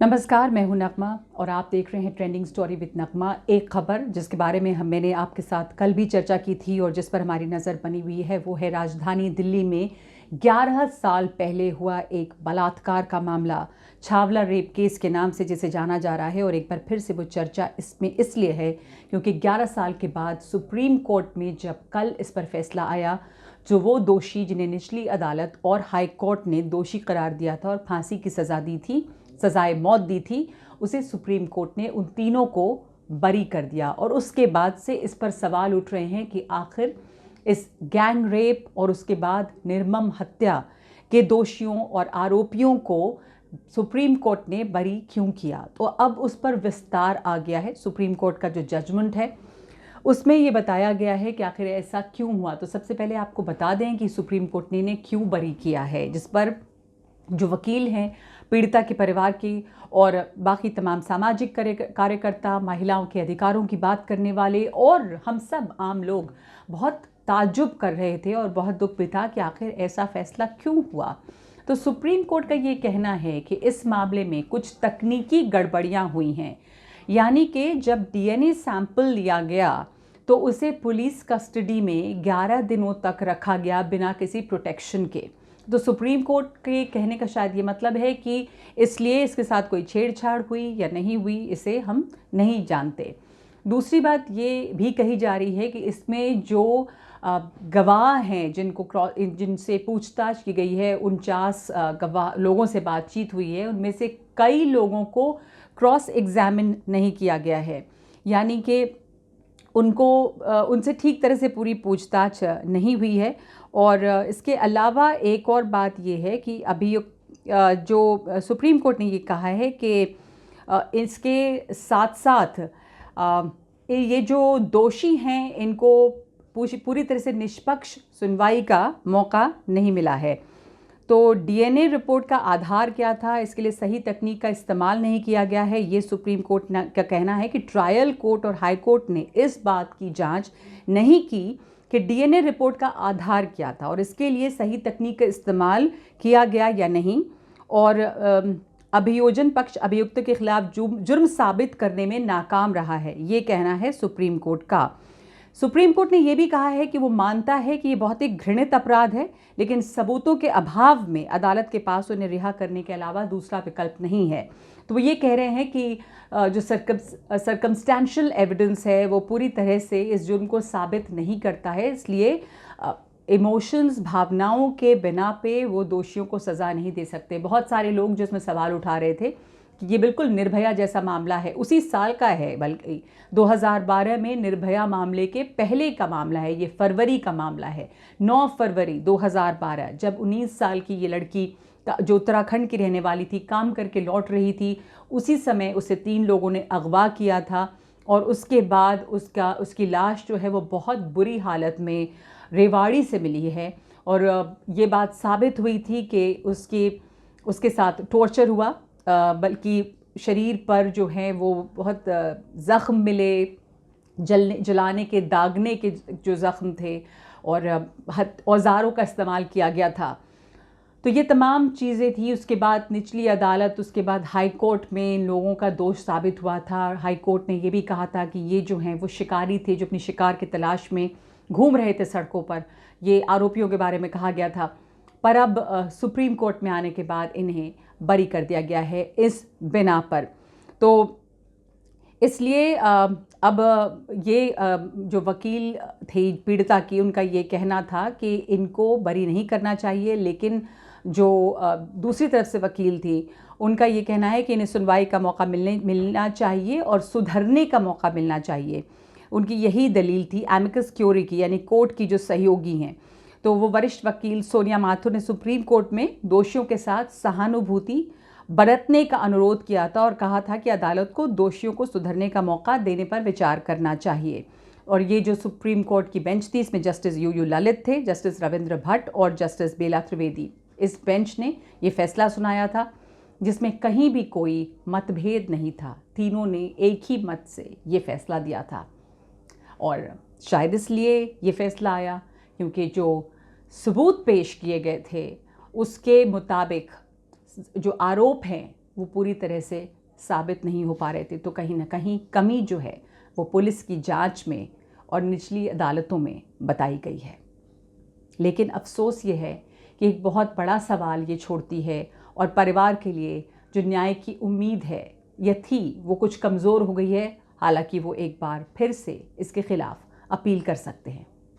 नमस्कार, मैं हूं नगमा और आप देख रहे हैं ट्रेंडिंग स्टोरी विद नगमा। एक खबर जिसके बारे में मैंने आपके साथ कल भी चर्चा की थी और जिस पर हमारी नज़र बनी हुई है वो है राजधानी दिल्ली में 11 साल पहले हुआ एक बलात्कार का मामला, छावला रेप केस के नाम से जिसे जाना जा रहा है। और एक बार फिर से वो चर्चा इसमें इसलिए है क्योंकि 11 साल के बाद सुप्रीम कोर्ट में जब कल इस पर फैसला आया, जो वो दोषी जिन्हें निचली अदालत और हाई कोर्ट ने दोषी करार दिया था और फांसी की सज़ा दी थी, सजाए मौत दी थी, उसे सुप्रीम कोर्ट ने उन तीनों को बरी कर दिया। और उसके बाद से इस पर सवाल उठ रहे हैं कि आखिर इस गैंग रेप और उसके बाद निर्मम हत्या के दोषियों और आरोपियों को सुप्रीम कोर्ट ने बरी क्यों किया। तो अब उस पर विस्तार आ गया है। सुप्रीम कोर्ट का जो जजमेंट है उसमें ये बताया गया है कि आखिर ऐसा क्यों हुआ। तो सबसे पहले आपको बता दें कि सुप्रीम कोर्ट ने क्यों बरी किया है, जिस पर जो वकील हैं पीड़िता के परिवार की और बाकी तमाम सामाजिक कार्यकर्ता, महिलाओं के अधिकारों की बात करने वाले और हम सब आम लोग बहुत ताज्जुब कर रहे थे और बहुत दुख भी था कि आखिर ऐसा फैसला क्यों हुआ। तो सुप्रीम कोर्ट का ये कहना है कि इस मामले में कुछ तकनीकी गड़बड़ियां हुई हैं, यानी कि जब डीएनए सैंपल लिया गया तो उसे पुलिस कस्टडी में 11 दिनों तक रखा गया बिना किसी प्रोटेक्शन के। तो सुप्रीम कोर्ट के कहने का शायद ये मतलब है कि इसलिए इसके साथ कोई छेड़छाड़ हुई या नहीं हुई, इसे हम नहीं जानते। दूसरी बात ये भी कही जा रही है कि इसमें जो गवाह हैं जिनसे पूछताछ की गई है, 49 गवाह लोगों से बातचीत हुई है, उनमें से कई लोगों को क्रॉस एग्जामिन नहीं किया गया है, यानी कि उनसे ठीक तरह से पूरी पूछताछ नहीं हुई है। और इसके अलावा एक और बात ये है कि अभियुक्त जो सुप्रीम कोर्ट ने ये कहा है कि इसके साथ साथ ये जो दोषी हैं इनको पूरी तरह से निष्पक्ष सुनवाई का मौका नहीं मिला है। तो डीएनए रिपोर्ट का आधार क्या था, इसके लिए सही तकनीक का इस्तेमाल नहीं किया गया है। ये सुप्रीम कोर्ट का कहना है कि ट्रायल कोर्ट और हाई कोर्ट ने इस बात की जांच नहीं की कि डीएनए रिपोर्ट का आधार क्या था और इसके लिए सही तकनीक का इस्तेमाल किया गया या नहीं। और अभियोजन पक्ष अभियुक्त के खिलाफ जुर्म साबित करने में नाकाम रहा है, ये कहना है सुप्रीम कोर्ट का। सुप्रीम कोर्ट ने यह भी कहा है कि वो मानता है कि ये बहुत ही घृणित अपराध है, लेकिन सबूतों के अभाव में अदालत के पास उन्हें रिहा करने के अलावा दूसरा विकल्प नहीं है। तो वो ये कह रहे हैं कि जो सर्कमस्टेंशियल एविडेंस है वो पूरी तरह से इस जुर्म को साबित नहीं करता है, इसलिए इमोशंस, भावनाओं के बिना पे वो दोषियों को सज़ा नहीं दे सकते। बहुत सारे लोग जिसमें सवाल उठा रहे थे कि ये बिल्कुल निर्भया जैसा मामला है, उसी साल का है, बल्कि 2012 में निर्भया मामले के पहले का मामला है, ये फरवरी का मामला है, 9 फरवरी 2012, जब 19 साल की ये लड़की जो उत्तराखंड की रहने वाली थी, काम करके लौट रही थी, उसी समय उसे 3 लोगों ने अगवा किया था और उसके बाद उसकी लाश जो है वो बहुत बुरी हालत में रेवाड़ी से मिली है। और ये बात साबित हुई थी कि उसके साथ टॉर्चर हुआ, बल्कि शरीर पर जो है वो बहुत ज़ख्म मिले, जलाने के, दागने के जो ज़ख्म थे और औज़ारों का इस्तेमाल किया गया था। तो ये तमाम चीज़ें थी। उसके बाद निचली अदालत, उसके बाद हाई कोर्ट में इन लोगों का दोष साबित हुआ था। हाई कोर्ट ने ये भी कहा था कि ये जो हैं वो शिकारी थे जो अपनी शिकार की तलाश में घूम रहे थे सड़कों पर, ये आरोपियों के बारे में कहा गया था। पर अब सुप्रीम कोर्ट में आने के बाद इन्हें बरी कर दिया गया है इस बिना पर। तो इसलिए अब ये जो वकील थे पीड़िता की, उनका ये कहना था कि इनको बरी नहीं करना चाहिए, लेकिन जो दूसरी तरफ से वकील थी उनका ये कहना है कि इन्हें सुनवाई का मौका मिलना चाहिए और सुधरने का मौका मिलना चाहिए। उनकी यही दलील थी एमिकस क्यूरी की, यानी कोर्ट की जो सहयोगी हैं। तो वो वरिष्ठ वकील सोनिया माथुर ने सुप्रीम कोर्ट में दोषियों के साथ सहानुभूति बरतने का अनुरोध किया था और कहा था कि अदालत को दोषियों को सुधरने का मौका देने पर विचार करना चाहिए। और ये जो सुप्रीम कोर्ट की बेंच थी, इसमें जस्टिस यू ललित थे, जस्टिस रविंद्र भट्ट और जस्टिस बेला त्रिवेदी। इस बेंच ने ये फैसला सुनाया था जिसमें कहीं भी कोई मतभेद नहीं था। तीनों ने एक ही मत से ये फैसला दिया था और शायद इसलिए ये फैसला आया क्योंकि जो सबूत पेश किए गए थे उसके मुताबिक जो आरोप हैं वो पूरी तरह से साबित नहीं हो पा रहे थे। तो कहीं ना कहीं कमी जो है वो पुलिस की जांच में और निचली अदालतों में बताई गई है। लेकिन अफसोस ये है कि एक बहुत बड़ा सवाल ये छोड़ती है और परिवार के लिए जो न्याय की उम्मीद है या थी वो कुछ कमज़ोर हो गई है। हालांकि वो एक बार फिर से इसके ख़िलाफ़ अपील कर सकते हैं।